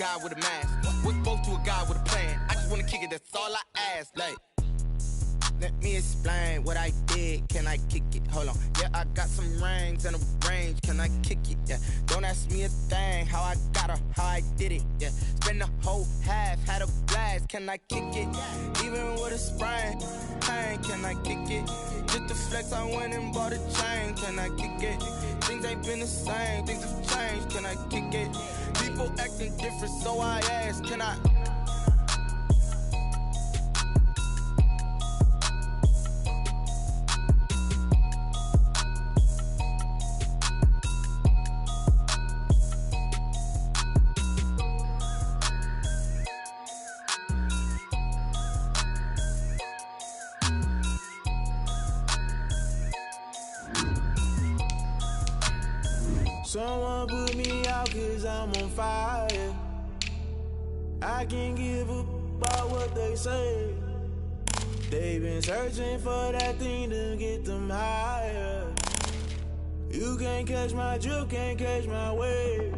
guy with a mask. We're both to a guy with a plan. I just wanna kick it, that's all I ask. Like, let me explain what I did. Can I kick it? Hold on. Yeah, I got some rings and a range. Can I kick it? Yeah. Don't ask me a thing. How I got her, how I did it. Yeah. Spend the whole half, had a blast. Can I kick it? Even with a sprain. Pain, can I kick it? Just the flex, I went and bought a chain. Can I kick it? Things ain't been the same. Things have changed. Can I kick it? People acting different, so I ask. Can I? Someone put me out cause I'm on fire. I can't give up about what they say. They've been searching for that thing to get them higher. You can't catch my drift, can't catch my wave.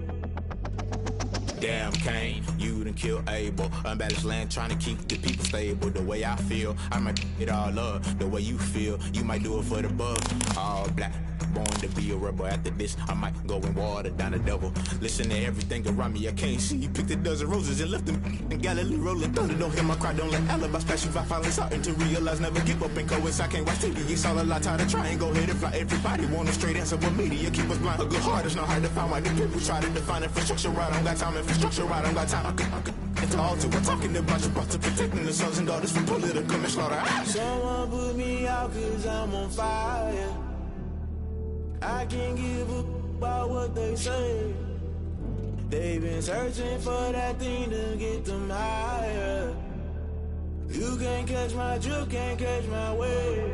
Damn Kane, you done killed Abel. Unbalanced land trying to keep the people stable. The way I feel, I might it all up. The way you feel, you might do it for the bug. All black, born to be a rebel. After this, I might go and water down the devil. Listen to everything around me, I can't see. You picked a dozen roses and left them in Galilee rolling thunder. Don't hear my cry, don't let alibis pass you by. Finally starting to realize, never give up and coast. I can't watch TV, it's all a lot. Tired of trying, go ahead and fly. Everybody want a straight answer, but media keep us blind. A good heart is not hard to find. Why the people try to define infrastructure right? I don't got time, infrastructure right, I don't got time. I could it's all to we're talking about you, about to protecting the sons and daughters from political manslaughter. Someone put me out cause I'm on fire. I can't give up about what they say. They've been searching for that thing to get them higher. You can't catch my drift, can't catch my wave.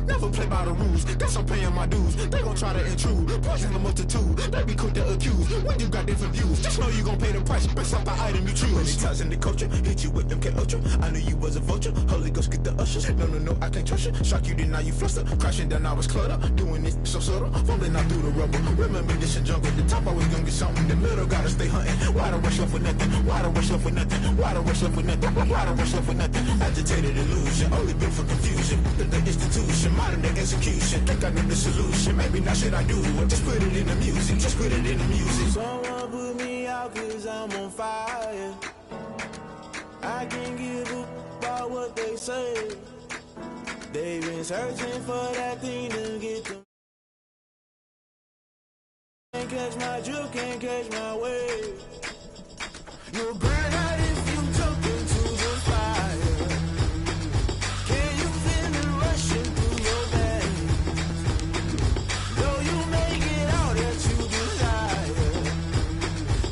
Never play by the rules, guess I'm paying my dues. They gon' try to intrude, poison the multitude. They be quick to accuse, when you got different views. Just know you gon' pay the price, based off the item you choose. Many times in the culture, hit you with MK Ultra. I knew you was a vulture, Holy Ghost get the ushers. No, I can't trust you. Shock you, then now you fluster. Crashing down, I was cluttered. Doing this so subtle, falling out through the rubble. Remember this in jungle, the top always gonna get something. The middle gotta stay hunting. Why the rush left with nothing? Why the rush left with nothing? Why the rush left with nothing? Why the rush left with nothing? Agitated illusion, only built for confusion. The institution, modern day execution. Think I know the solution. Maybe not should I do it? Just put it in the music. Just put it in the music. Someone put me out cause I'm on fire. I can't give up about what they say. They've been searching for that thing to get them. Can't catch my drift, can't catch my wave. You'll burn out if you jump into the fire. Can you feel it rushing through your veins? Though you make it all that you desire.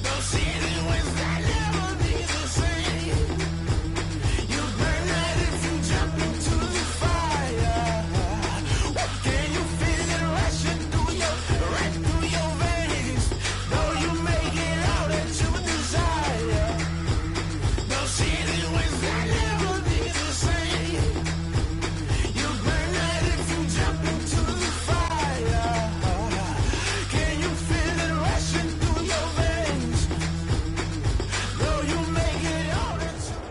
Don't see it when that never be the same. You burn out if you jump into the fire. Can you feel it rushing through your veins? Though you make it all that you desire. Don't see it when that never be the same. You burn out if you jump into the fire. Can you feel it rushing through your veins? Though you make it all that you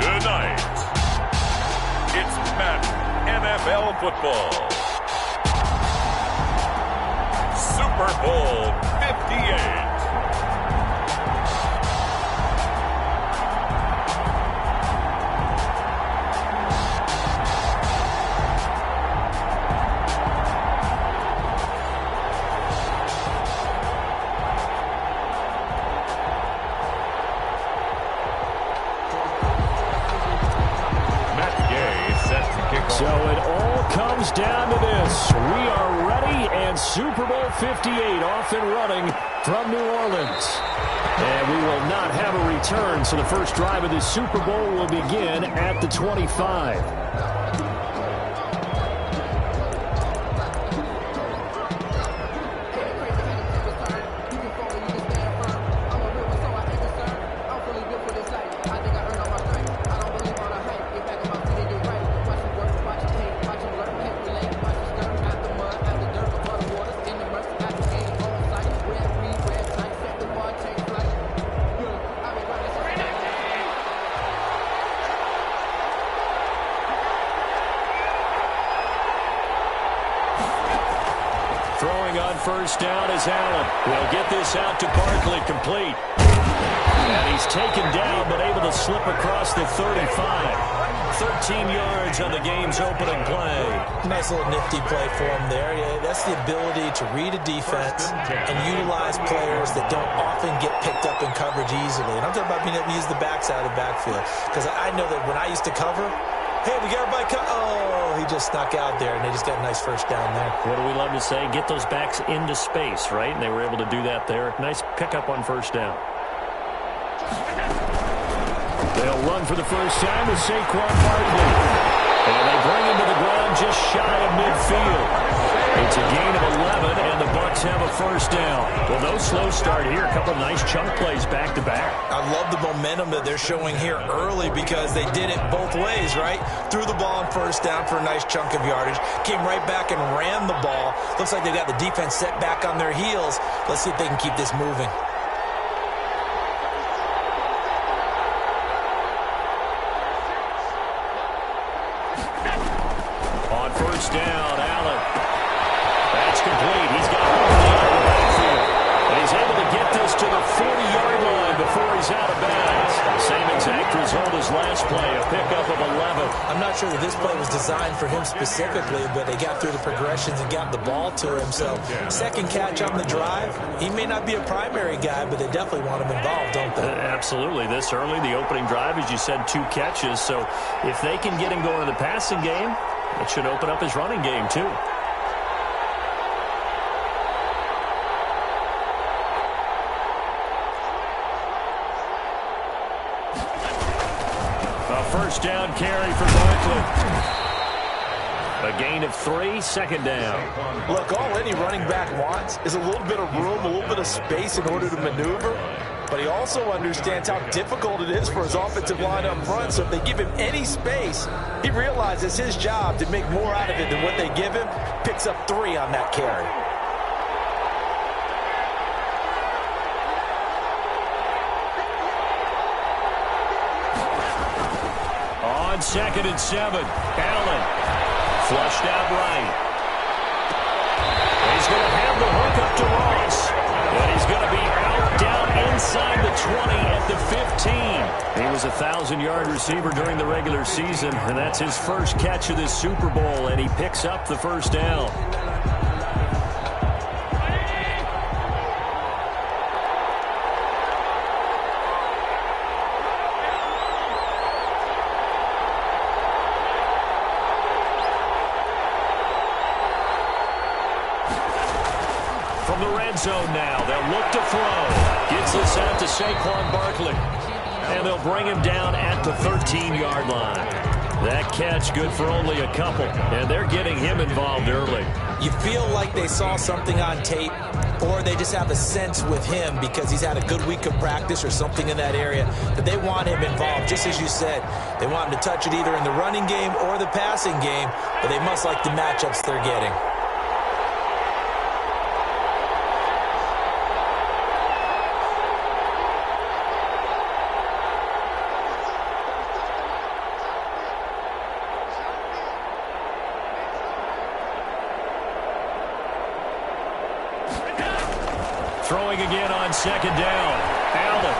Tonight, it's Madden NFL football. Super Bowl 58. So it all comes down to this. We are ready, and Super Bowl 58 off and running from New Orleans. And we will not have a return, so the first drive of the Super Bowl will begin at the 25. first down is Allen. He'll get this out to Barkley, complete. And he's taken down, but able to slip across the 35. 13 yards on the game's opening play. Nice little nifty play for him there. Yeah, that's the ability to read a defense and utilize players that don't often get picked up in coverage easily. And I'm talking about being able to use the backside of the backfield. Because I know that when I used to cover, hey, we got everybody oh, he just snuck out there, and they just got a nice first down there. What do we love to say? Get those backs into space, right? And they were able to do that there. Nice pickup on first down. They'll run for the first time with Saquon Barkley. And they bring him to the ground just shy of midfield. It's a gain of 11, and the Bucs have a first down. Well, no slow start here. A couple nice chunk plays back-to-back. I love the momentum that they're showing here early because they did it both ways, right? Threw the ball on first down for a nice chunk of yardage. Came right back and ran the ball. Looks like they got the defense set back on their heels. Let's see if they can keep this moving. First down, Allen. That's complete. He's got one out of the backfield. And he's able to get this to the 40-yard line before he's out of bounds. Same exact result as last play, a pickup of 11. I'm not sure that this play was designed for him specifically, but they got through the progressions and got the ball to him. So second catch on the drive. He may not be a primary guy, but they definitely want him involved, don't they? Absolutely. This early, the opening drive, as you said, 2 catches. So if they can get him going in the passing game, it should open up his running game, too. A first down carry for Barkley. A gain of 3, second down. Look, all any running back wants is a little bit of room, a little bit of space in order to maneuver. But he also understands how difficult it is for his offensive line up front. So if they give him any space, he realizes his job to make more out of it than what they give him. Picks up 3 on that carry. On 2nd and 7, Allen flushed out right. He's going to have the hook up to Ross. And he's going to be out down inside the 20 at the 15. He was a 1,000-yard receiver during the regular season, and that's his first catch of this Super Bowl, and he picks up the first down. From the red zone now, they'll look to throw. Gets this out to Saquon Barkley. And they'll bring him down at the 13-yard line. That catch good for only a couple, and they're getting him involved early. You feel like they saw something on tape, or they just have a sense with him because he's had a good week of practice or something in that area that they want him involved. Just as you said, they want him to touch it either in the running game or the passing game, but they must like the matchups they're getting. Throwing again on 2nd down. Allen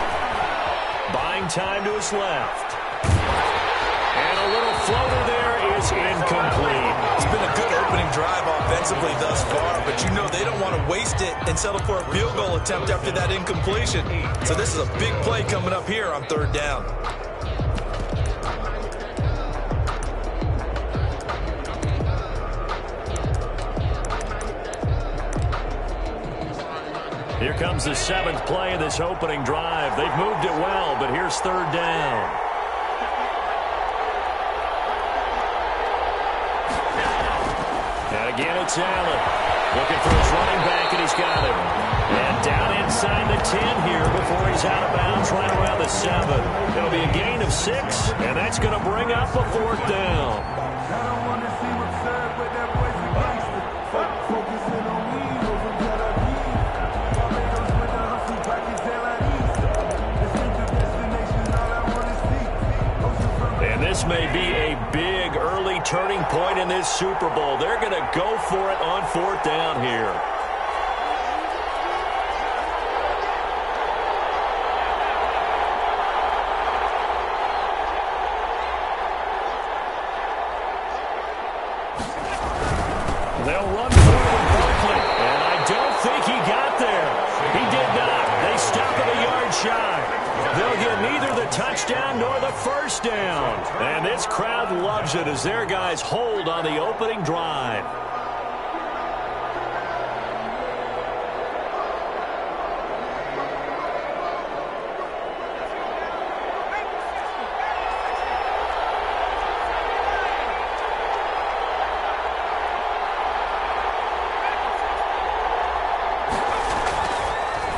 buying time to his left. And a little floater there is incomplete. It's been a good opening drive offensively thus far, but you know they don't want to waste it and settle for a field goal attempt after that incompletion. So this is a big play coming up here on 3rd down. Here comes the 7th play of this opening drive. They've moved it well, but here's 3rd down. And again, it's Allen. Looking for his running back, and he's got him. And down inside the 10 here before he's out of bounds right around the 7. It'll be a gain of 6, and that's going to bring up a 4th down. This may be a big early turning point in this Super Bowl. They're going to go for it on 4th down here. They'll get neither the touchdown nor the first down. And this crowd loves it as their guys hold on the opening drive.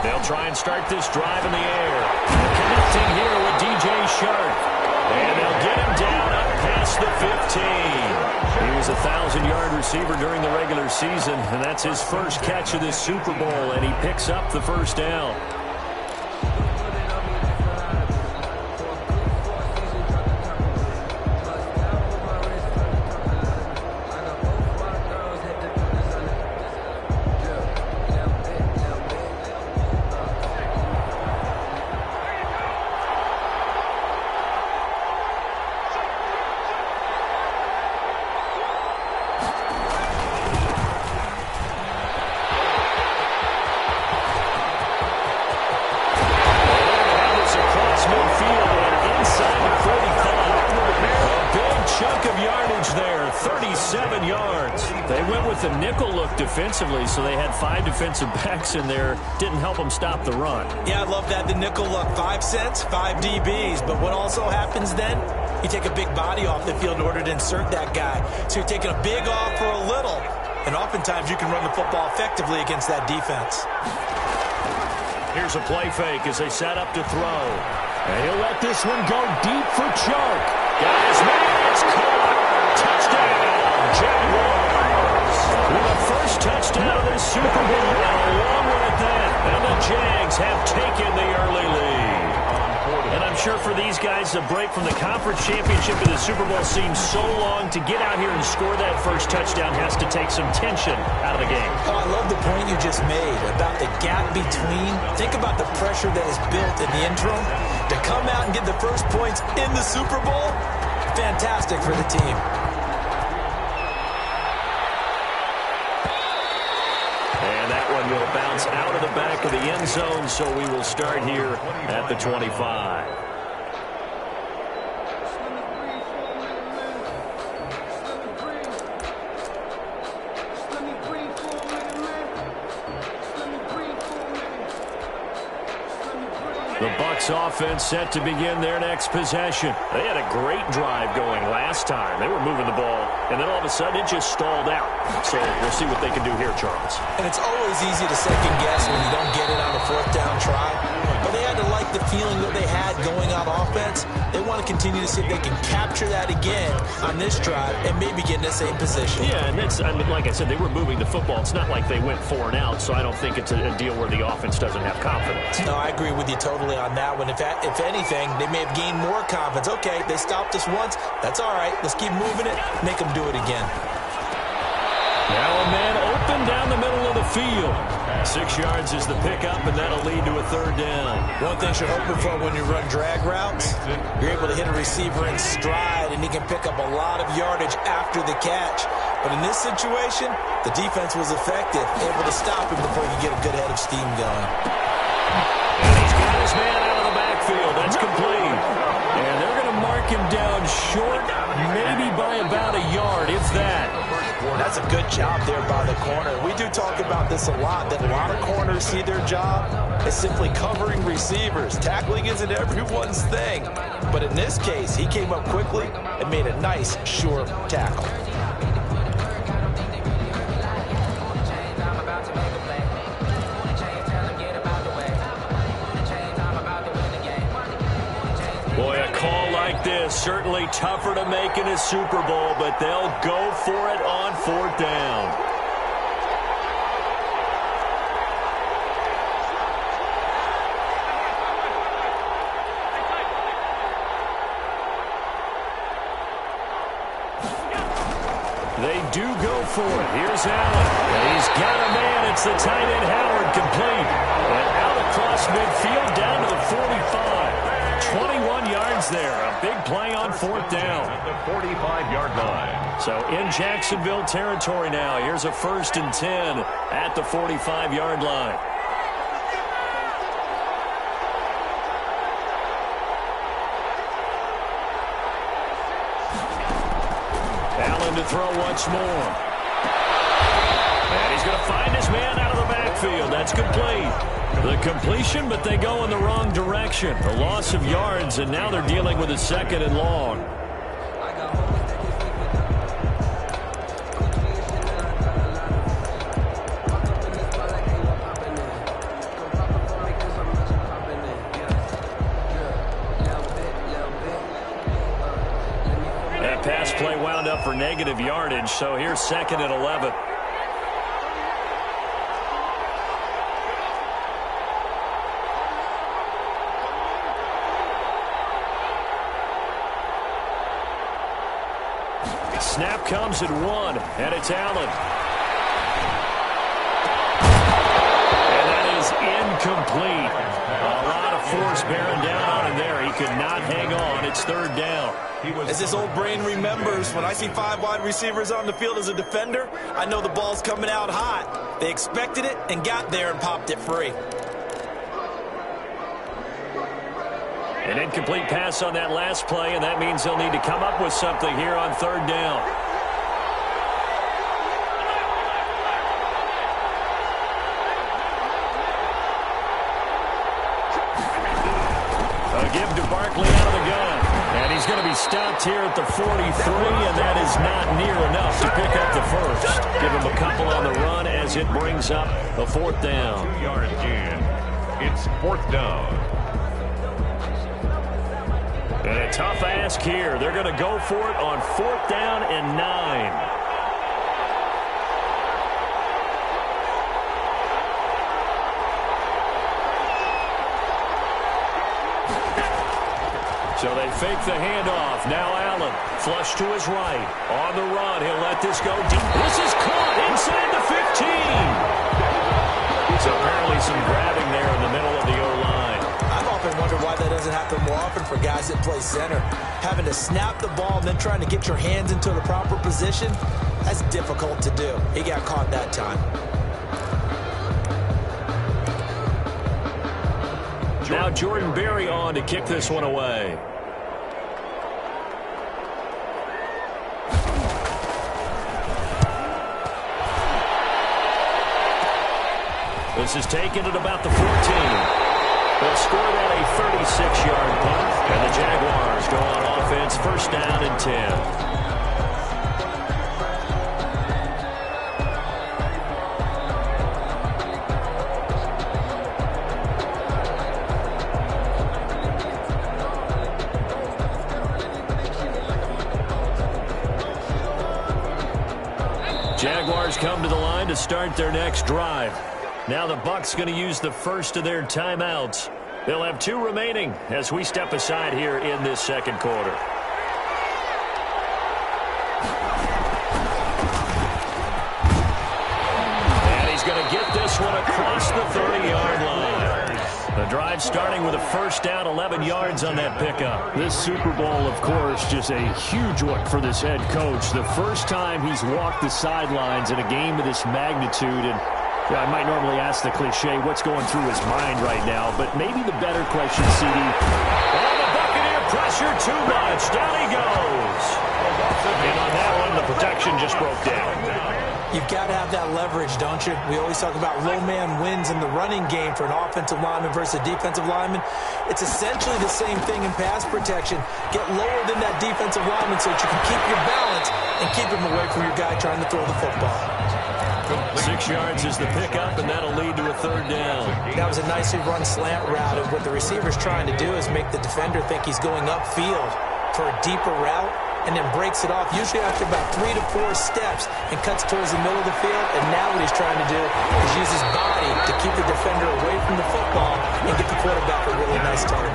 They'll try and start this drive in the air. Connecting here with DJ Shark. And they'll get him down up past the 15. He was a 1,000-yard receiver during the regular season, and that's his first catch of this Super Bowl, and he picks up the first down. Defensively, so they had 5 defensive backs in there. Didn't help them stop the run. Yeah, I love that. The nickel look, 5 cents, 5 DBs. But what also happens then, you take a big body off the field in order to insert that guy. So you're taking a big off for a little. And oftentimes you can run the football effectively against that defense. Here's a play fake as they set up to throw. And he'll let this one go deep for Chark. Got his man. It's caught. Touchdown, Jaguars. With the first touchdown of this Super Bowl, and a long one at that. And the Jags have taken the early lead. And I'm sure for these guys, the break from the conference championship to the Super Bowl seems so long. To get out here and score that first touchdown has to take some tension out of the game. Oh, I love the point you just made about the gap between. Think about the pressure that is built in the interim. To come out and get the first points in the Super Bowl, fantastic for the team. Will bounce out of the back of the end zone, so we will start here at the 25. The Bucs offense set to begin their next possession. They had a great drive going last time. They were moving the ball, and then all of a sudden it just stalled out. So we'll see what they can do here, Charles. And it's always easy to second guess when you don't get it on a 4th down try. But they had to like the feeling that they had going on offense. They want to continue to see if they can capture that again on this drive and maybe get in the same position. Yeah, and that's, I mean, like I said, they were moving the football. It's not like they went 4 and out, so I don't think it's a deal where the offense doesn't have confidence. No, I agree with you totally on that one. If anything, they may have gained more confidence. Okay, they stopped us once. That's all right. Let's keep moving it. Make them do it again. Now a man open down the middle of the field. 6 yards is the pickup, and that'll lead to a 3rd down. One thing you're hoping for when you run drag routes, you're able to hit a receiver in stride, and he can pick up a lot of yardage after the catch. But in this situation, the defense was effective, able to stop him before he could get a good head of steam going. And he's got his man out of the backfield. That's complete. And they're going to mark him down short, maybe by about a yard, if that. That's a good job there by the corner. We do talk about this a lot, that a lot of corners see their job as simply covering receivers. Tackling isn't everyone's thing. But in this case, he came up quickly and made a nice, sure tackle. Boy, a call like this, certainly tougher to make in a Super Bowl, but they'll go for it on 4th down. They do go for it. Here's Allen. And he's got a man. It's the tight end Howard, complete. And out across midfield down to the 45. 21 yards there. A big play on 4th down. At the 45-yard line. So in Jacksonville territory now. Here's a 1st and 10 at the 45-yard line. Allen to throw once more. And he's going to find his man out of the backfield. That's complete. The completion, but they go in the wrong direction. A loss of yards, and now they're dealing with a 2nd and long. That pass play wound up for negative yardage, so here's 2nd and 11. Snap comes at 1, and it's Allen. And that is incomplete. A lot of force bearing down on him there. He could not hang on. It's 3rd down. As this old brain remembers, when I see 5 wide receivers on the field as a defender, I know the ball's coming out hot. They expected it and got there and popped it free. An incomplete pass on that last play, and that means they'll need to come up with something here on 3rd down. A give to Barkley out of the gun. And he's going to be stopped here at the 43, and that is not near enough to pick up the first. Give him a couple on the run as it brings up a 4th down. 2 yards in. It's 4th down. And a tough ask here. They're going to go for it on 4th down and 9. So they fake the handoff. Now Allen, flush to his right. On the run, he'll let this go deep. This is caught inside the 15. So apparently some grabbing there in the middle of the O-line. I've often wondered why that doesn't happen more often for guys that play center. Having to snap the ball and then trying to get your hands into the proper position, that's difficult to do. He got caught that time. Now Jordan Berry on to kick this one away. This is taken at about the 14. They'll score that a 36-yard punt, and the Jaguars go on offense, 1st down and 10. Jaguars come to the line to start their next drive. Now the Bucs going to use the first of their timeouts. They'll have 2 remaining as we step aside here in this 2nd quarter. And he's going to get this one across the 30-yard line. The drive starting with a 1st down, 11 yards on that pickup. This Super Bowl, of course, just a huge one for this head coach. The first time he's walked the sidelines in a game of this magnitude, and I might normally ask the cliche, what's going through his mind right now, but maybe the better question, CD. Oh, the Buccaneer pressure too much. Down he goes. And on that one, the protection just broke down. You've got to have that leverage, don't you? We always talk about low man wins in the running game for an offensive lineman versus a defensive lineman. It's essentially the same thing in pass protection. Get lower than that defensive lineman so that you can keep your balance and keep him away from your guy trying to throw the football. 6 yards is the pickup, and that'll lead to a 3rd down. That was a nicely run slant route, and what the receiver's trying to do is make the defender think he's going upfield for a deeper route, and then breaks it off, usually after about 3 to 4 steps, and cuts towards the middle of the field. And now what he's trying to do is use his body to keep the defender away from the football and get the quarterback a really nice target.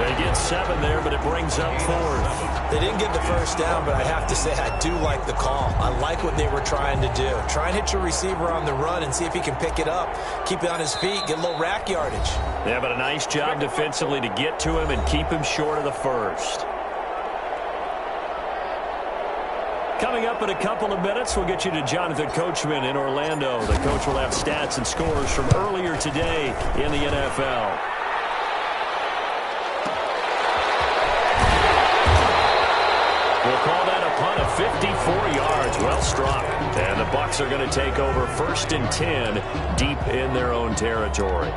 They get 7 there, but it brings up 4th. They didn't get the 1st down, but I have to say I do like the call. I like what they were trying to do. Try and hit your receiver on the run and see if he can pick it up, keep it on his feet, get a little rack yardage. Yeah, but a nice job defensively to get to him and keep him short of the 1st. Coming up in a couple of minutes, we'll get you to Jonathan Coachman in Orlando. The coach will have stats and scores from earlier today in the NFL. We'll call that a punt of 54 yards. well struck. And the Bucs are going to take over 1st and 10 deep in their own territory.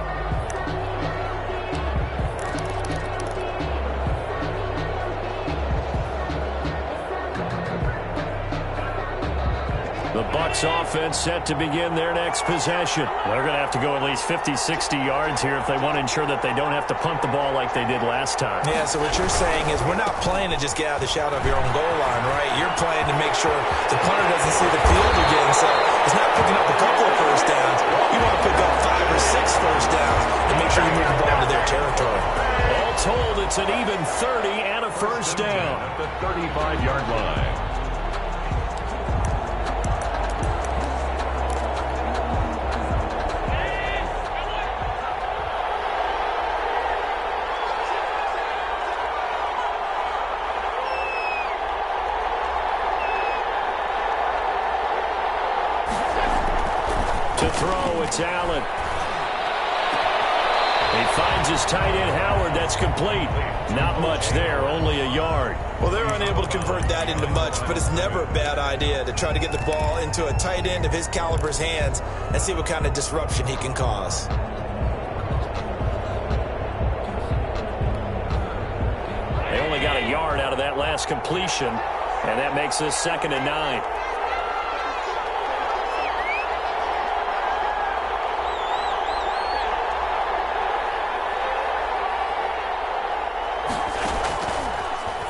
The Bucs offense set to begin their next possession. They're going to have to go at least 50, 60 yards here if they want to ensure that they don't have to punt the ball like they did last time. Yeah, so what you're saying is we're not playing to just get out of the shadow of your own goal line, right? You're playing to make sure the punter doesn't see the field again. So it's not picking up a couple of first downs. You want to pick up 5 or 6 first downs and make sure you move the ball into their territory. All told, it's an even 30 and a first down. At the 35-yard line. To throw, it's Allen. He finds his tight end, Howard. That's complete. Not much there, only a yard. Well, they're unable to convert that into much, but it's never a bad idea to try to get the ball into a tight end of his caliber's hands and see what kind of disruption he can cause. They only got a yard out of that last completion, and that makes this 2nd and 9.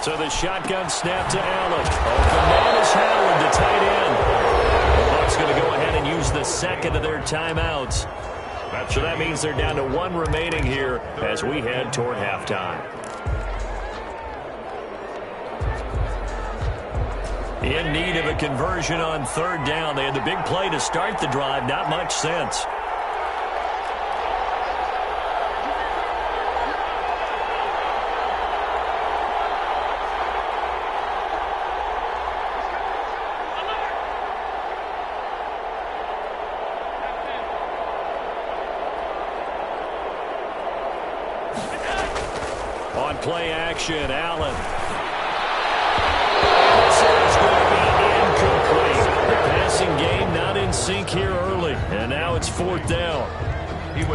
So the shotgun snap to Allen. Open man is Howard, the tight end. The Bucs going to go ahead and use the 2nd of their timeouts. So that means they're down to 1 remaining here as we head toward halftime. In need of a conversion on 3rd down. They had the big play to start the drive. Not much sense. On play action, Allen. This is going to be incomplete. The passing game not in sync here early, and now it's 4th down.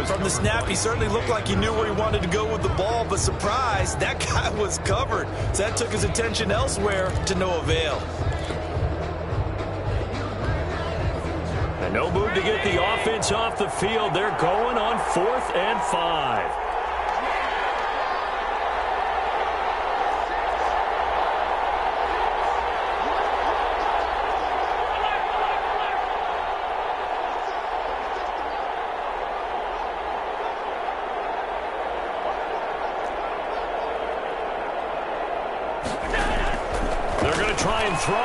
From the snap, he certainly looked like he knew where he wanted to go with the ball, but surprise, that guy was covered. So that took his attention elsewhere to no avail. And no move to get the offense off the field. They're going on 4th and 5. They're going to try and throw.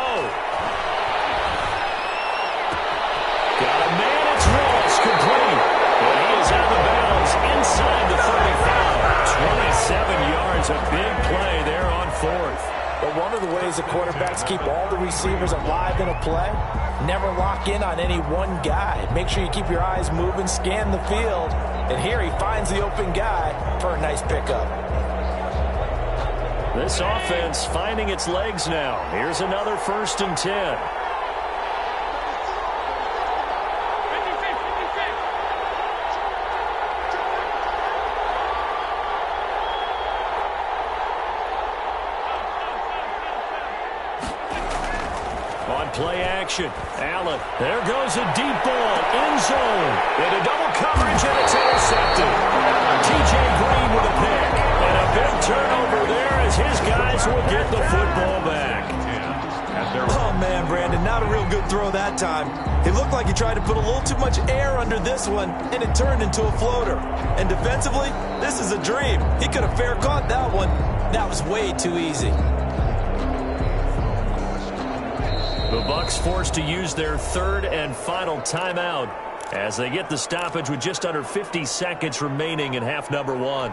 Got a man, it's Ross, complete. And he is out of bounds inside the 35. 27 yards, a big play there on 4th. But one of the ways the quarterbacks keep all the receivers alive in a play, never lock in on any one guy. Make sure you keep your eyes moving, scan the field. And here he finds the open guy for a nice pickup. This offense finding its legs now. Here's another 1st and 10. On play action, Allen. There goes a deep ball, end zone. Into double coverage, and it's intercepted. T.J. Green with a pick. And a big turnover there as his guys will get the football back. Oh, man, Brandon, not a real good throw that time. It looked like he tried to put a little too much air under this one, and it turned into a floater. And defensively, this is a dream. He could have fair caught that one. That was way too easy. The Bucs forced to use their 3rd and final timeout as they get the stoppage with just under 50 seconds remaining in half number 1.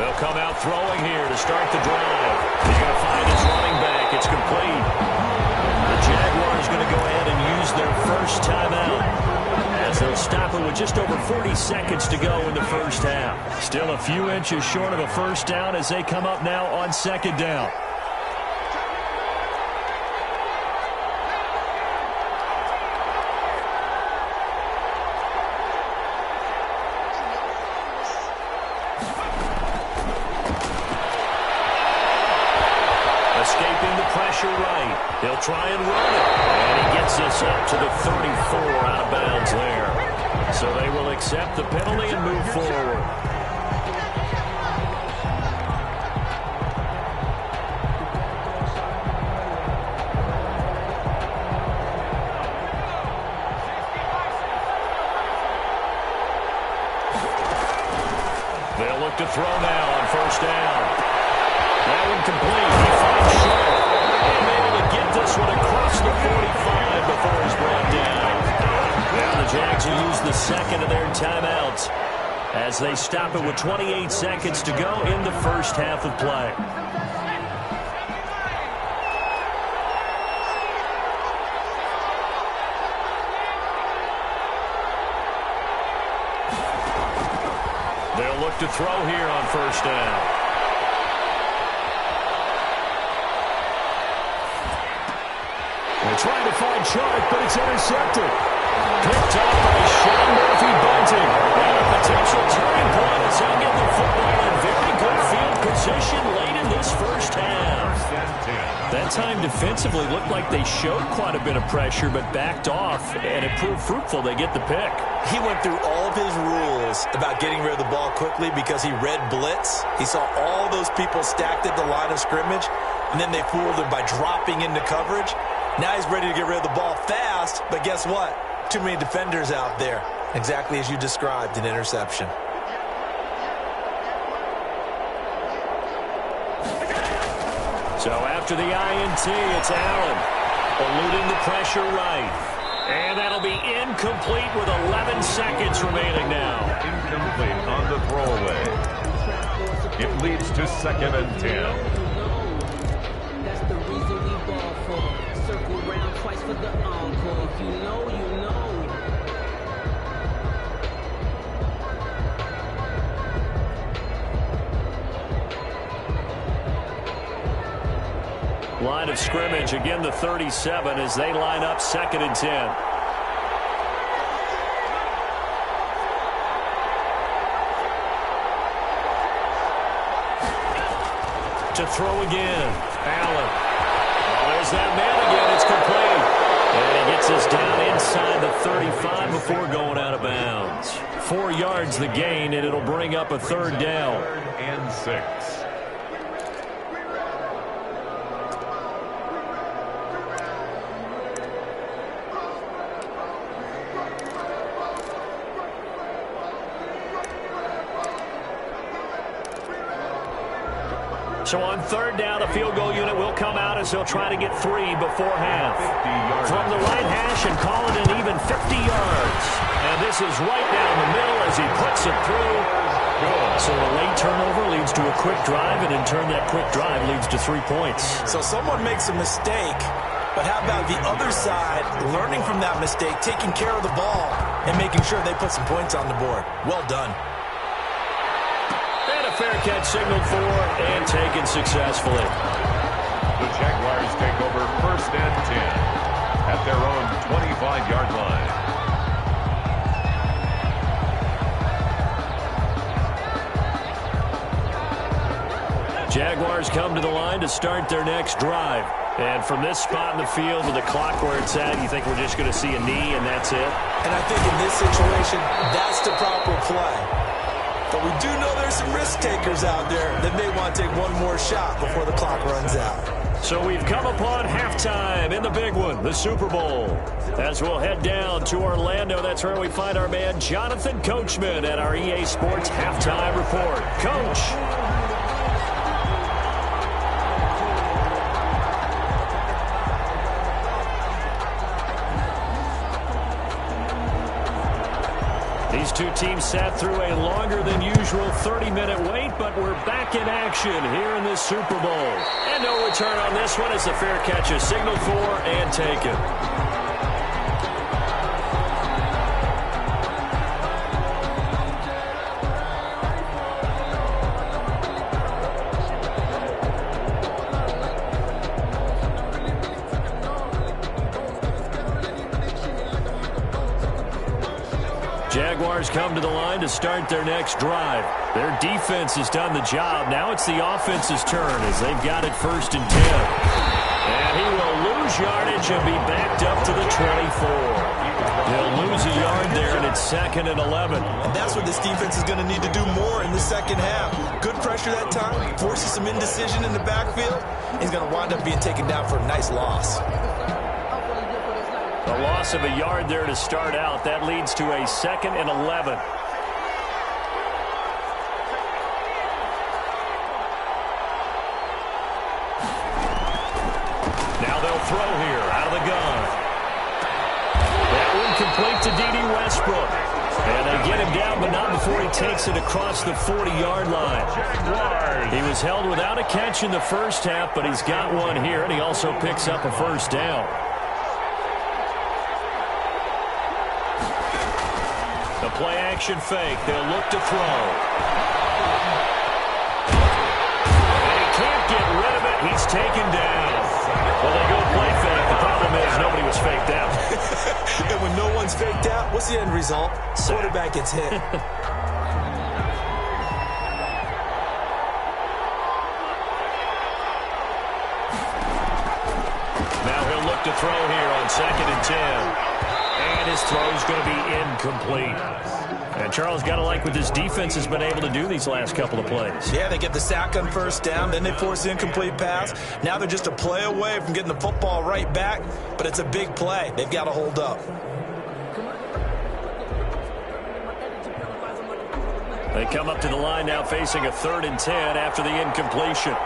They'll come out throwing here to start the drive. He's going to find his running back. It's complete. The Jaguars going to go ahead and use their first timeout, as they'll stop it with just over 40 seconds to go in the first half. Still a few inches short of a first down as they come up now on second down. Escaping the pressure right. He'll try and run it. And he gets this up to the 34 out of bounds there. So they will accept the penalty and move forward. They'll look to throw now on first down. That one complete. He finds Sharp. And able to get this one across the 45 before he's brought down. Now the Jags will use the second of their timeouts as they stop it with 28 seconds to go in the first half of play. They'll look to throw here on first down. They're trying to find Sharp, but it's intercepted. Picked up by Sean Murphy-Bunting. And a potential turning point as he'll get the football in very good field position late in this first half. That time defensively looked like they showed quite a bit of pressure, but backed off, and it proved fruitful. They get the pick. He went through all of his rules about getting rid of the ball quickly because he read blitz. He saw all those people stacked at the line of scrimmage, and then they fooled him by dropping into coverage. Now he's ready to get rid of the ball fast, but guess what? Too many defenders out there. Exactly as you described, an interception. So after the INT, it's Allen, eluding the pressure right. And that'll be incomplete with 11 seconds remaining now. Incomplete on the throwaway. It leads to 2nd and 10. That's the reason we ball for. Circle round twice for the encore. If you know, you know. Line of scrimmage, again the 37 as they line up 2nd and 10. To throw again, Allen. There's that man again. It's complete. And he gets us down inside the 35 before going out of bounds. 4 yards the gain, and it'll bring up a third down. 3rd and 6. So on third down, the field goal unit will come out as they'll try to get 3 before half. From the right hash and call it an even 50 yards. And this is right down the middle as he puts it through. So a late turnover leads to a quick drive, and in turn that quick drive leads to 3 points. So someone makes a mistake, but how about the other side learning from that mistake, taking care of the ball, and making sure they put some points on the board? Well done. Fair catch signaled for and taken successfully. The Jaguars take over 1st and 10 at their own 25-yard line. Jaguars come to the line to start their next drive. And from this spot in the field with the clock where it's at, you think we're just going to see a knee and that's it? And I think in this situation, that's the proper play. But we do know there's some risk takers out there that may want to take one more shot before the clock runs out. So we've come upon halftime in the big one, the Super Bowl. As we'll head down to Orlando, that's where we find our man Jonathan Coachman at our EA Sports Halftime Report. Coach. These two teams sat through a longer than usual 30-minute wait, but we're back in action here in this Super Bowl. And no return on this one as the fair catch is signaled for and taken. Jaguars come to the line to start their next drive. Their defense has done the job. Now it's the offense's turn as they've got it 1st and 10. And he will lose yardage and be backed up to the 24. He'll lose a yard there, and it's 2nd and 11. And that's what this defense is going to need to do more in the second half. Good pressure that time, forces some indecision in the backfield. He's going to wind up being taken down for a nice loss. A loss of a yard there to start out. That leads to a 2nd and 11. Now they'll throw here out of the gun. That one complete to D.D. Westbrook. And they get him down, but not before he takes it across the 40-yard line. He was held without a catch in the first half, but he's got one here, and he also picks up a first down. The play-action fake. They'll look to throw. And he can't get rid of it. He's taken down. Well, they go play fake. The problem is nobody was faked out. And when no one's faked out, what's the end result? Quarterback gets hit. Now he'll look to throw here on 2nd and 10. And his throw's going to be incomplete. And Charles, got to like what this defense has been able to do these last couple of plays. Yeah, they get the sack on 1st down, then they force the incomplete pass. Now they're just a play away from getting the football right back, but it's a big play. They've got to hold up. They come up to the line now facing a 3rd and 10 after the incompletion.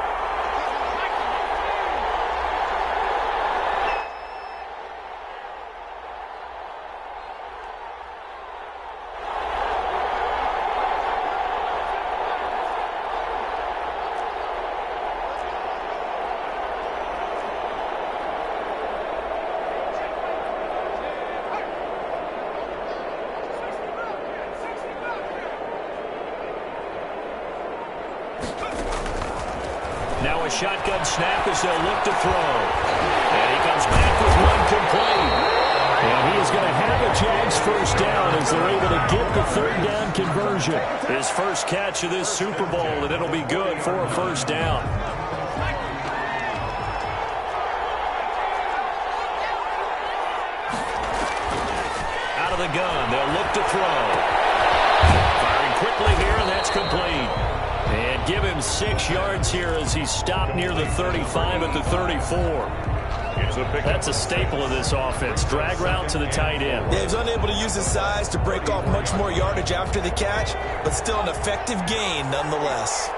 Now a shotgun snap as they'll look to throw. And he comes back with one complete. And he is going to have a Jags first down as they're able to get the 3rd down conversion. His first catch of this Super Bowl, and it'll be good for a first down. Out of the gun, they'll look to throw. Firing quickly here, and that's complete. And give him 6 yards here as he's stopped near the 35 at the 34. That's a staple of this offense. Drag route to the tight end. Yeah, he's unable to use his size to break off much more yardage after the catch, but still an effective gain nonetheless.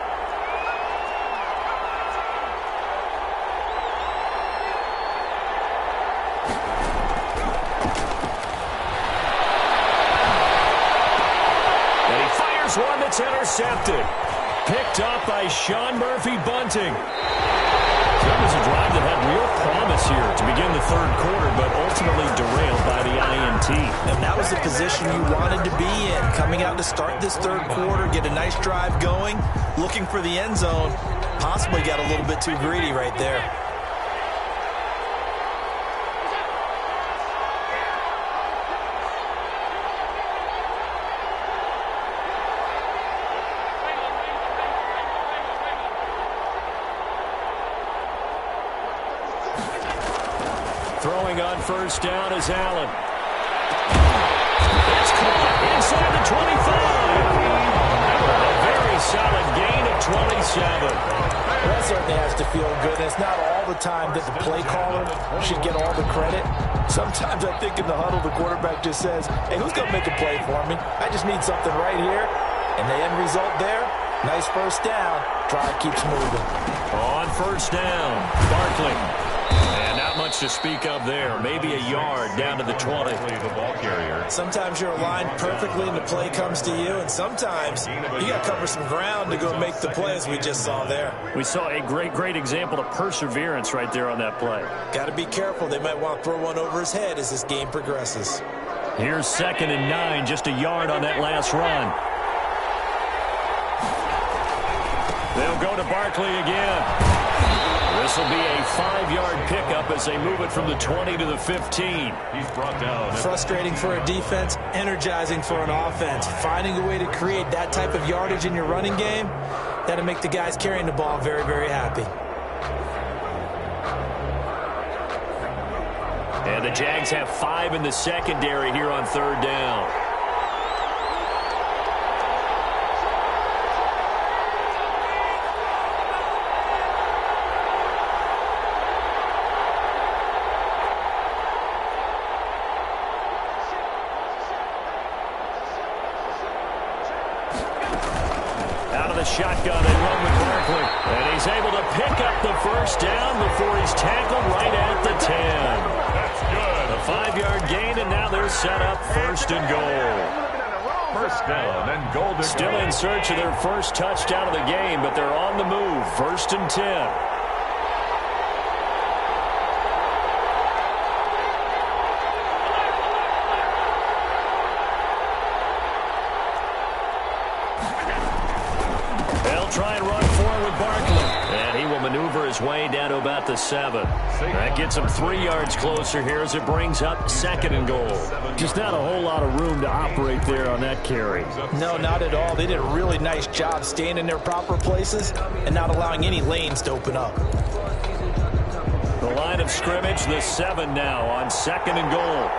And he fires one that's intercepted. Picked up by Sean Murphy-Bunting. That was a drive that had real promise here to begin the 3rd quarter, but ultimately derailed by the INT. And that was the position you wanted to be in. Coming out to start this 3rd quarter, get a nice drive going, looking for the end zone. Possibly got a little bit too greedy right there. Throwing on 1st down is Allen. It's caught inside the 25. A very solid gain of 27. That certainly has to feel good. It's not all the time that the play caller should get all the credit. Sometimes I think in the huddle, the quarterback just says, hey, who's going to make a play for me? I just need something right here. And the end result there, nice first down. Drive keeps moving. On 1st down, Barkley. And out much to speak of there. Maybe a yard down to the 20. The ball carrier. Sometimes you're aligned perfectly and the play comes to you, and sometimes you got to cover some ground to go make the play, as we just saw there. We saw a great example of perseverance right there on that play. Got to be careful. They might want to throw one over his head as this game progresses. Here's 2nd and 9, just a yard on that last run. They'll go to Barkley again. This will be a 5-yard pickup as they move it from the 20 to the 15. He's brought down. Frustrating for a defense, energizing for an offense. Finding a way to create that type of yardage in your running game, that'll make the guys carrying the ball very, very happy. And the Jags have 5 in the secondary here on 3rd down. Shotgun and run with Barkley. And he's able to pick up the 1st down before he's tackled right at the 10. That's good. A 5-yard gain, and now they're set up 1st and goal. 1st down and goal to Still go. in search of their first touchdown of the game, but they're on the move. 1st and 10. Try and run forward with Barkley. And he will maneuver his way down to about the 7. That gets him 3 yards closer here as it brings up 2nd and goal. Just not a whole lot of room to operate there on that carry. No, not at all. They did a really nice job staying in their proper places and not allowing any lanes to open up. The line of scrimmage, the 7 now on 2nd and goal.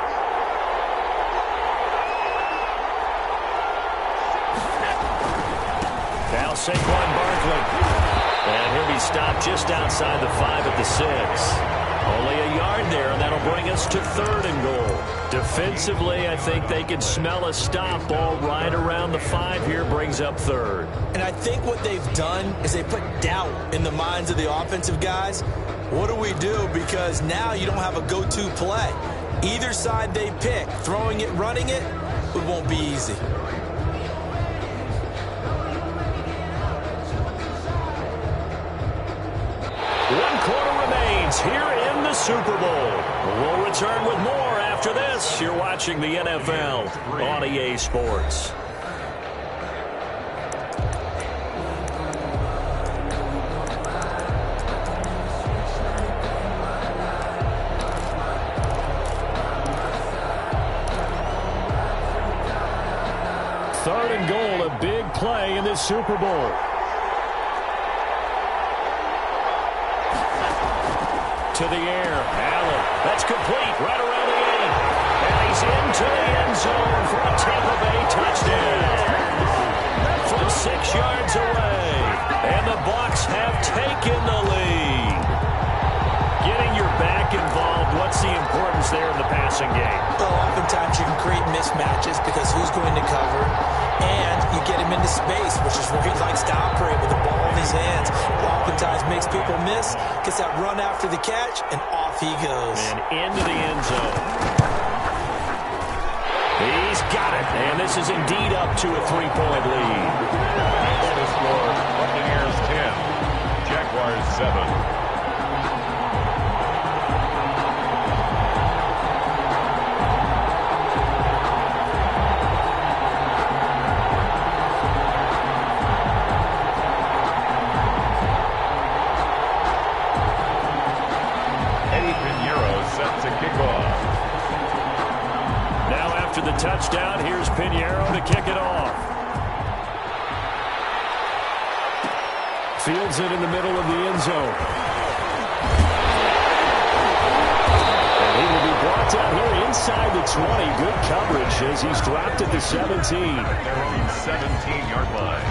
Now Saquon Barkley. And he'll be stopped just outside the 5 at the 6. Only a yard there, and that'll bring us to 3rd and goal. Defensively, I think they can smell a stop ball right around the 5 here, brings up 3rd. And I think what they've done is they put doubt in the minds of the offensive guys. What do we do? Because now you don't have a go-to play. Either side they pick, throwing it, running it, it won't be easy. 1 quarter remains here in the Super Bowl. We'll return with more after this. You're watching the NFL on EA Sports. Third and goal, a big play in this Super Bowl. To the air, Allen. That's complete, right around the 8. And he's into the end zone for a Tampa Bay touchdown. From 6 yards away. And the Bucs have taken the lead. Getting your back involved, what's the importance there in the passing game? Well, oftentimes you can create mismatches because who's going to cover, and you get him into space, which is where he likes to operate with the ball in his hands. It oftentimes makes people miss, gets that run after the catch, and off he goes. And into the end zone. He's got it, and this is indeed up to a 3-point lead. The score, Buccaneers 10, Jaguars 7. The touchdown, here's Pinheiro to kick it off. Fields it in the middle of the end zone. And he will be brought down here inside the 20. Good coverage as he's dropped at the 17. Their own 17-yard line.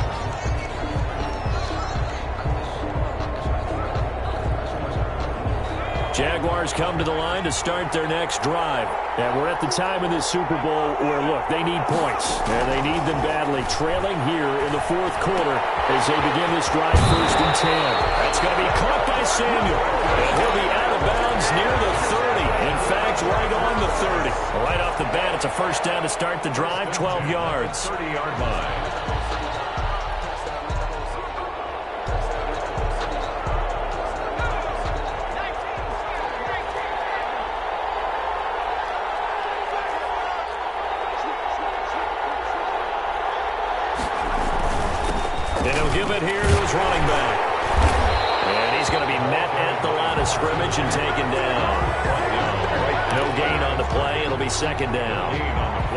Jaguars come to the line to start their next drive. And we're at the time in this Super Bowl where, look, they need points. And they need them badly. Trailing here in the fourth quarter as they begin this drive, 1st and 10. That's going to be caught by Samuel. And he'll be out of bounds near the 30. In fact, right on the 30. Right off the bat, it's a 1st down to start the drive, 12 yards. 30-yard line. Give it here to his running back. And he's going to be met at the line of scrimmage and taken down. No gain on the play. It'll be 2nd down.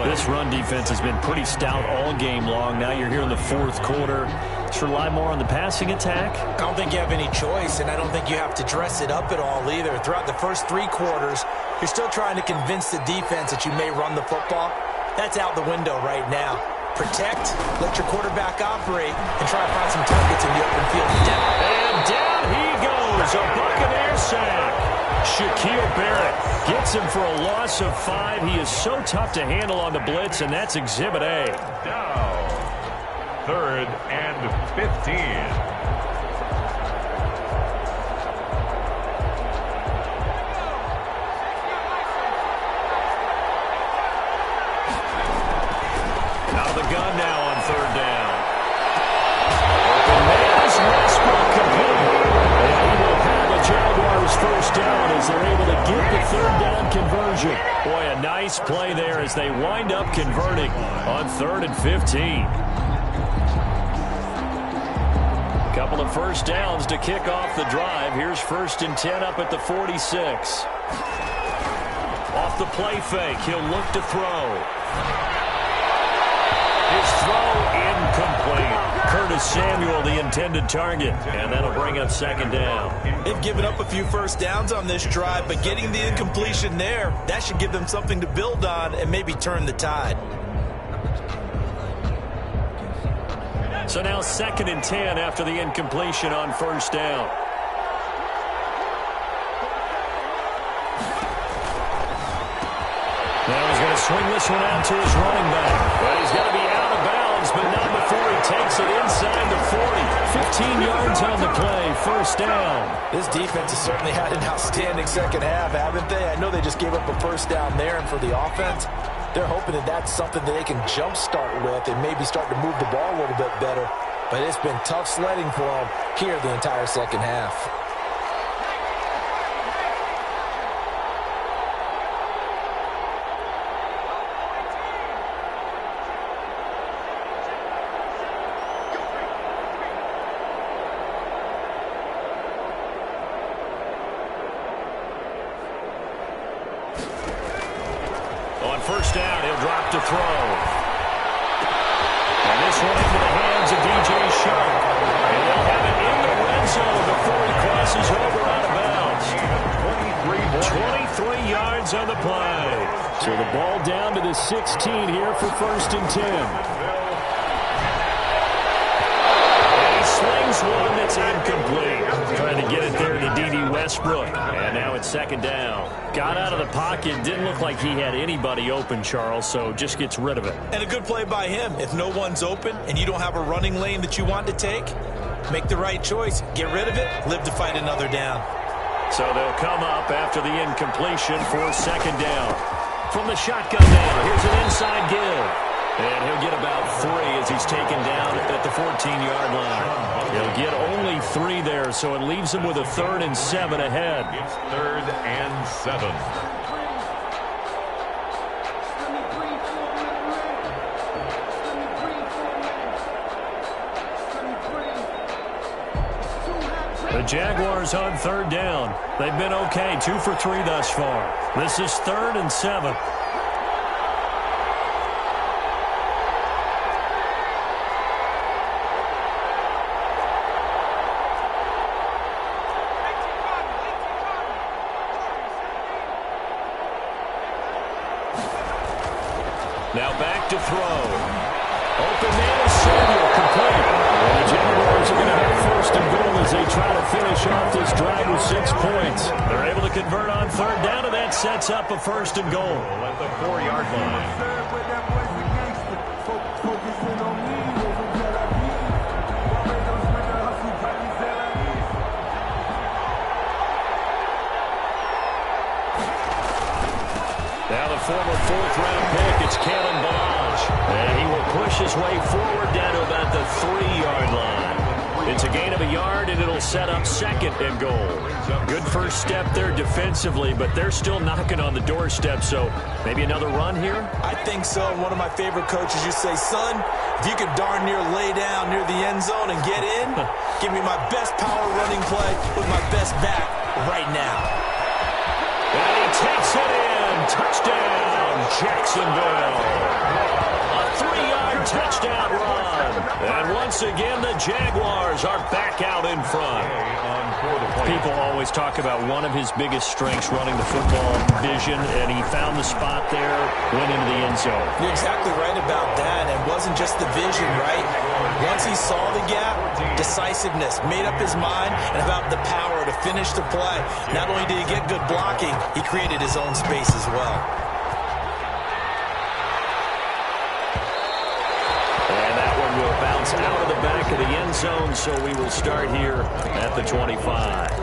This run defense has been pretty stout all game long. Now you're here in the 4th quarter. Should rely more on the passing attack? I don't think you have any choice, and I don't think you have to dress it up at all either. Throughout the first 3 quarters, you're still trying to convince the defense that you may run the football. That's out the window right now. Protect, let your quarterback operate, and try to find some targets in the open field. And down he goes, a Buccaneer sack. Shaquille Barrett gets him for a loss of 5. He is so tough to handle on the blitz, and that's Exhibit A. Down. 3rd and 15. Gun now on 3rd down. Open man is Westbrook complete. And he will have the Jaguars 1st down as they're able to get the 3rd down conversion. Boy, a nice play there as they wind up converting on 3rd and 15. A couple of 1st downs to kick off the drive. Here's 1st and 10 up at the 46. Off the play fake, he'll look to throw. His throw incomplete. Curtis Samuel, the intended target. And that'll bring up 2nd down. They've given up a few 1st downs on this drive, but getting the incompletion there, that should give them something to build on and maybe turn the tide. So now 2nd and 10 after the incompletion on 1st down. Now he's going to swing this one out to his running back. But he's going to be out of bounds, but not before he takes it inside the 40. 15 yards on the play, 1st down. This defense has certainly had an outstanding 2nd half, haven't they? I know they just gave up a 1st down there, and for the offense, they're hoping that that's something that they can jumpstart with and maybe start to move the ball a little bit better. But it's been tough sledding for them here the entire 2nd half. On 1st down, he'll drop to throw. And this one into the hands of DJ Shark. And they'll have it in the red zone before he crosses over out of bounds. 23 yards on the play. So the ball down to the 16 here for 1st and 10. And he slings one that's incomplete. Trying to get it there to D.D. Westbrook. And now it's 2nd down. Got out of the pocket. Didn't look like he had anybody open, Charles, so just gets rid of it. And a good play by him. If no one's open and you don't have a running lane that you want to take, make the right choice. Get rid of it. Live to fight another down. So they'll come up after the incompletion for 2nd down. From the shotgun now, here's an inside give. And he'll get about 3 as he's taken down at the 14-yard line. He'll get only 3 there, so it leaves him with a 3rd and 7 ahead. It's 3rd and 7. The Jaguars on 3rd down. They've been okay, 2 for 3 thus far. This is 3rd and 7. Now back to throw. Open man is Samuel, complete. And the Jaguars are going to have 1st and goal as they try to finish off this drive with 6 points. They're able to convert sets up a 1st and goal. At the 4-yard line. Now the former 4th-round pick, it's Kalen Balaj. And he will push his way forward down to about the 3-yard line. It's a gain of a yard, and it'll set up 2nd and goal. Good first step there defensively, but they're still knocking on the doorstep, so maybe another run here? I think so. One of my favorite coaches used to say, son, if you could darn near lay down near the end zone and get in, give me my best power running play with my best back right now. And he takes it in. Touchdown, Jacksonville. A 3-yard touchdown run. And once again, the Jaguars are back out in front. People always talk about one of his biggest strengths, running the football, vision, and he found the spot there, went into the end zone. You're exactly right about that. It wasn't just the vision, right? Once he saw the gap, decisiveness, made up his mind, and about the power to finish the play. Not only did he get good blocking, he created his own space as well. And that one will bounce out of the back of the end zone, so we will start here at the 25.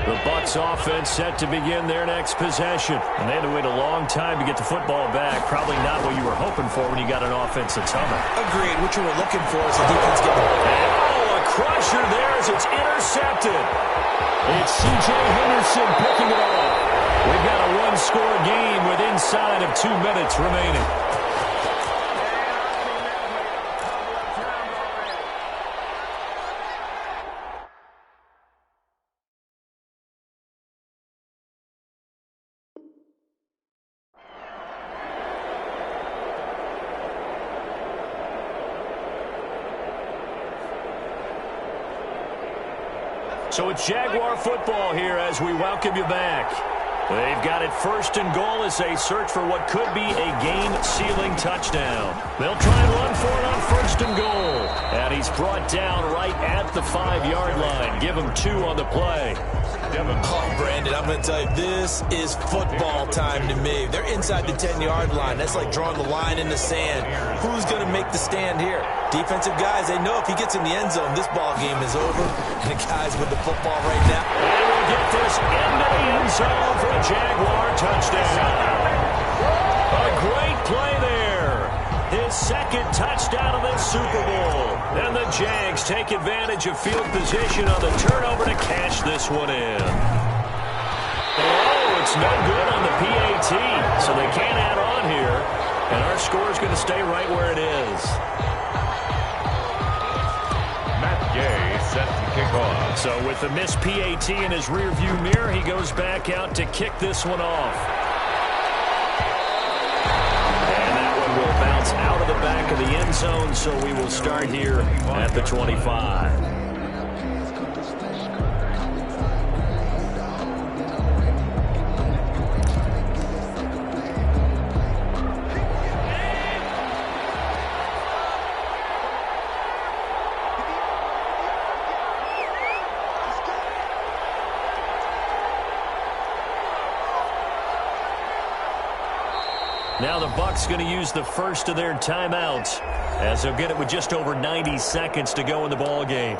The Bucs offense set to begin their next possession. And they had to wait a long time to get the football back. Probably not what you were hoping for when you got an offense that's humming. Agreed. What you were looking for is the defense getting a crusher there as it's intercepted. It's C.J. Henderson picking it off. We've got a one-score game with inside of 2 minutes remaining. So it's Jaguar football here as we welcome you back. They've got it 1st and goal as they search for what could be a game-sealing touchdown. They'll try and run for it on 1st and goal. And he's brought down right at the 5-yard line. Give him 2 on the play. Oh, Brandon, I'm going to tell you, this is football time to me. They're inside the 10-yard line. That's like drawing the line in the sand. Who's going to make the stand here? Defensive guys, they know if he gets in the end zone, this ball game is over. And the guys with the football right now. And we'll get this into the end zone for a Jaguar touchdown. A great play there. His 2nd touchdown of this Super Bowl. And the Jags take advantage of field position on the turnover to cash this one in. Oh, it's no good on the PAT, so they can't add on here. And our score is going to stay right where it is. Matt Gay set to kick off. So with the missed PAT in his rearview mirror, he goes back out to kick this one off. And that one will bounce out of the back of the end zone, so we will start here at the 25. Now the Bucs going to use the first of their timeouts as they'll get it with just over 90 seconds to go in the ball game.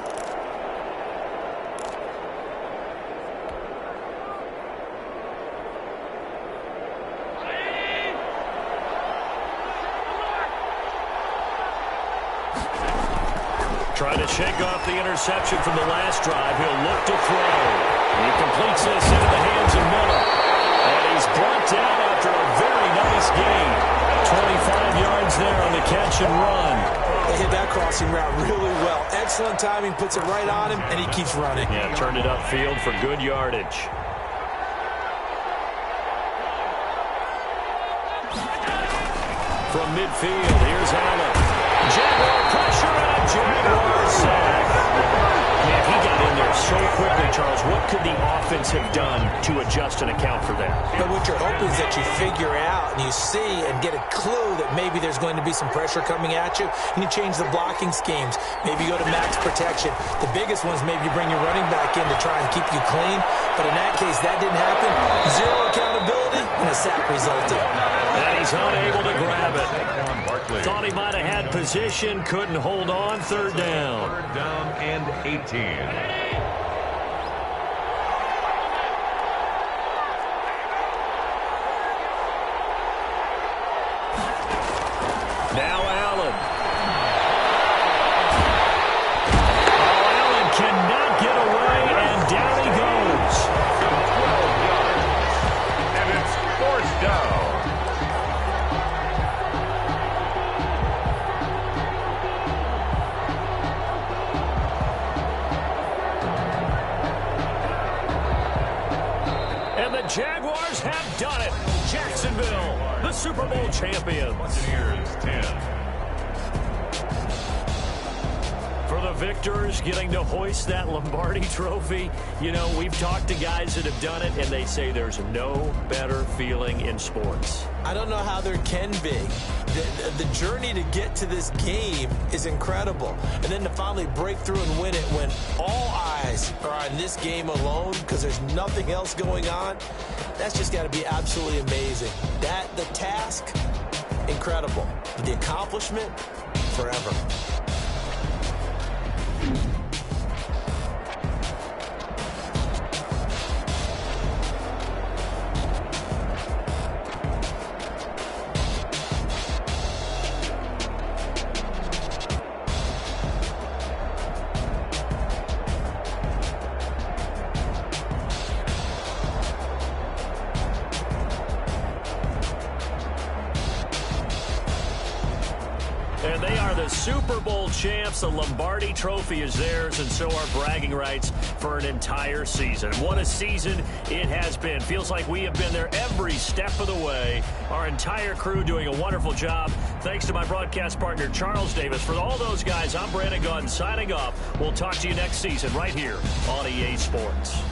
Trying to shake off the interception from the last drive. He'll look to throw. He completes this into the hands of Miller. And he's brought down after a very nice gain. 25 yards there on the catch and run. They hit that crossing route really well. Excellent timing, puts it right on him, and he keeps running. Yeah, turned it upfield for good yardage. From midfield, here's Allen. Jaguar pressure and a Jaguar sack. Yeah, he got in there so quickly, Charles. What could the offense have done to adjust and account for that? But what you're hoping is that you figure out and you see and get a clue that maybe there's going to be some pressure coming at you, and you change the blocking schemes. Maybe you go to max protection. The biggest ones, maybe you bring your running back in to try and keep you clean. But in that case, that didn't happen. Zero accountability, and a sack resulted. And he's unable to grab it. Thought he might have had position, couldn't hold on. Third down. Third down and 18. Now Allen. Oh, Allen cannot get away, and down he goes. 12 yards. And it's fourth down. And the Jaguars have done it. Jacksonville, the Super Bowl champions. Buccaneers 10. For the victors, getting to hoist that Lombardi trophy, you know, we've talked to guys that have done it, and they say there's no better feeling in sports. I don't know how there can be. The journey to get to this game is incredible. And then to finally break through and win it when all eyes are on this game alone because there's nothing else going on, that's just got to be absolutely amazing. The task, incredible. But the accomplishment, forever. And they are the Super Bowl champs. The Lombardi trophy is theirs, and so are bragging rights for an entire season. What a season it has been. Feels like we have been there every step of the way. Our entire crew doing a wonderful job. Thanks to my broadcast partner, Charles Davis. For all those guys, I'm Brandon Gunn signing off. We'll talk to you next season right here on EA Sports.